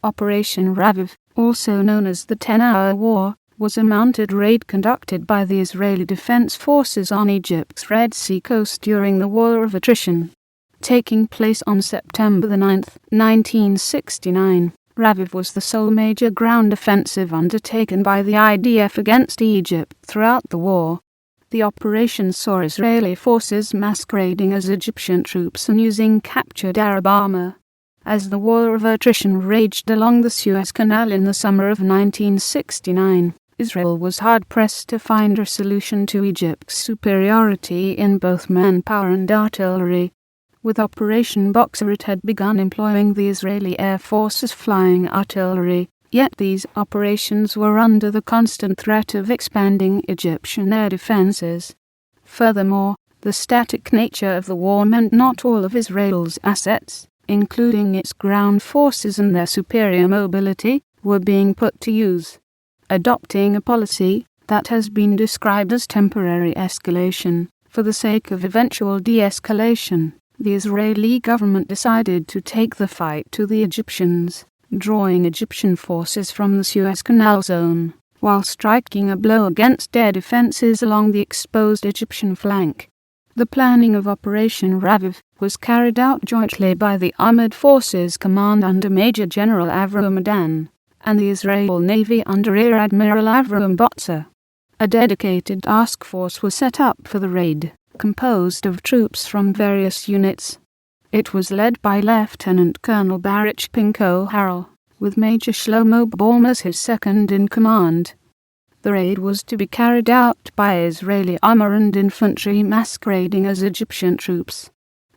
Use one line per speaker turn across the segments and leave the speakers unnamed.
Operation Raviv, also known as the 10-Hour War, was a mounted raid conducted by the Israeli Defense Forces on Egypt's Red Sea coast during the War of Attrition. Taking place on September 9, 1969, Raviv was the sole major ground offensive undertaken by the IDF against Egypt throughout the war. The operation saw Israeli forces masquerading as Egyptian troops and using captured Arab armor. As the War of Attrition raged along the Suez Canal in the summer of 1969, Israel was hard-pressed to find a solution to Egypt's superiority in both manpower and artillery. With Operation Boxer, it had begun employing the Israeli Air Force's flying artillery, yet these operations were under the constant threat of expanding Egyptian air defenses. Furthermore, the static nature of the war meant not all of Israel's assets, including its ground forces and their superior mobility, were being put to use. Adopting a policy that has been described as temporary escalation, for the sake of eventual de-escalation, the Israeli government decided to take the fight to the Egyptians, drawing Egyptian forces from the Suez Canal zone, while striking a blow against air defenses along the exposed Egyptian flank. The planning of Operation Raviv was carried out jointly by the Armored Forces Command under Major General Avram Adan, and the Israeli Navy under Rear Admiral Avram Botzer. A dedicated task force was set up for the raid, composed of troops from various units. It was led by Lieutenant Colonel Baruch Pinko Harel, with Major Shlomo Baum as his second-in-command. The raid was to be carried out by Israeli armor and infantry masquerading as Egyptian troops.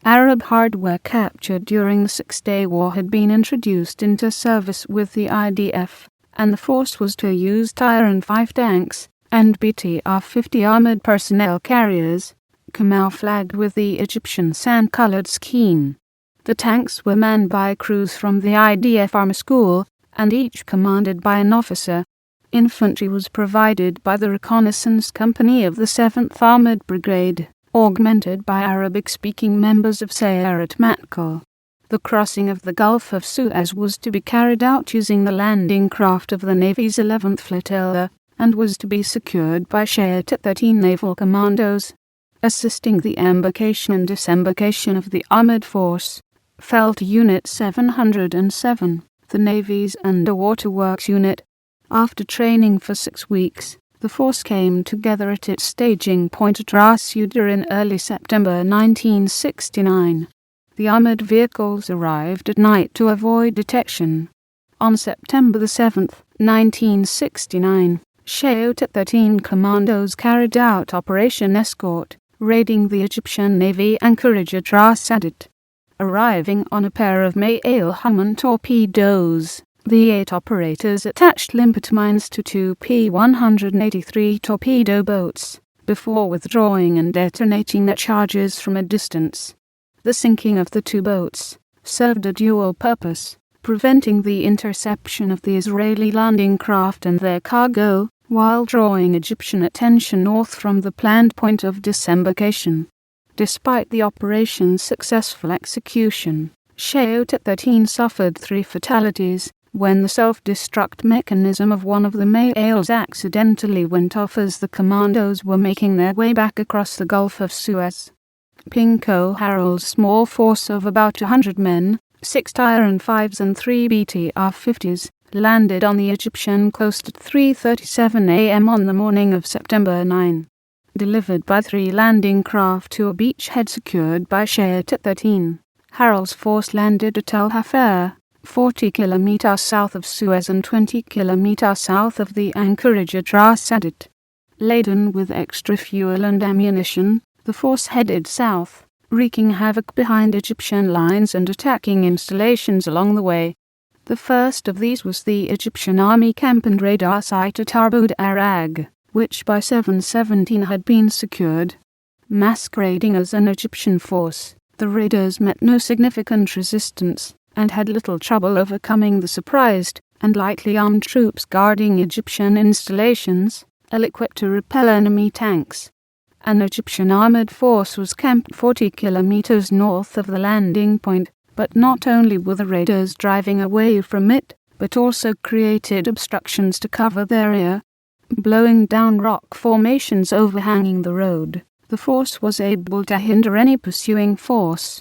Arab hardware captured during the Six-Day War had been introduced into service with the IDF, and the force was to use Tyr 5 tanks and BTR-50 armored personnel carriers, camouflaged with the Egyptian sand-colored scheme. The tanks were manned by crews from the IDF Armor School, and each commanded by an officer. Infantry was provided by the Reconnaissance Company of the 7th Armored Brigade, augmented by Arabic-speaking members of Sayeret Matkal. The crossing of the Gulf of Suez was to be carried out using the landing craft of the Navy's 11th Flotilla, and was to be secured by Shahed 13 naval commandos. Assisting the embarkation and disembarkation of the armored force, fell to Unit 707, the Navy's Underwater Works Unit. After training for 6 weeks, the force came together at its staging point at Ras Yuda in early September 1969. The armored vehicles arrived at night to avoid detection. On September 7th, 1969, Shahed 13 commandos carried out Operation Escort, raiding the Egyptian Navy anchorage at Ras Sadat. Arriving on a pair of Ma'al Haman torpedoes, the 8 operators attached limpet mines to 2 P-183 torpedo boats, before withdrawing and detonating their charges from a distance. The sinking of the 2 boats served a dual purpose, preventing the interception of the Israeli landing craft and their cargo, while drawing Egyptian attention north from the planned point of disembarkation. Despite the operation's successful execution, Shahed 13 suffered 3 fatalities, when the self-destruct mechanism of one of the Ma'als accidentally went off as the commandos were making their way back across the Gulf of Suez. Pinko Harel's small force of about 100 men, 6 Tyr 5s and 3 BTR-50s, landed on the Egyptian coast at 3:37 a.m. on the morning of September 9. Delivered by 3 landing craft to a beachhead secured by Shahed 13, Harel's force landed at El Hafer, 40 kilometers south of Suez and 20 kilometers south of the anchorage at Ras Sadat. Laden with extra fuel and ammunition, the force headed south, wreaking havoc behind Egyptian lines and attacking installations along the way. The first of these was the Egyptian Army camp and radar site at Arbud Arag, which by 7:17 had been secured. Masquerading as an Egyptian force, the raiders met no significant resistance, and had little trouble overcoming the surprised and lightly armed troops guarding Egyptian installations, ill-equipped to repel enemy tanks. An Egyptian armored force was camped 40 kilometers north of the landing point, but not only were the raiders driving away from it, but also created obstructions to cover their rear, blowing down rock formations overhanging the road. The force was able to hinder any pursuing force,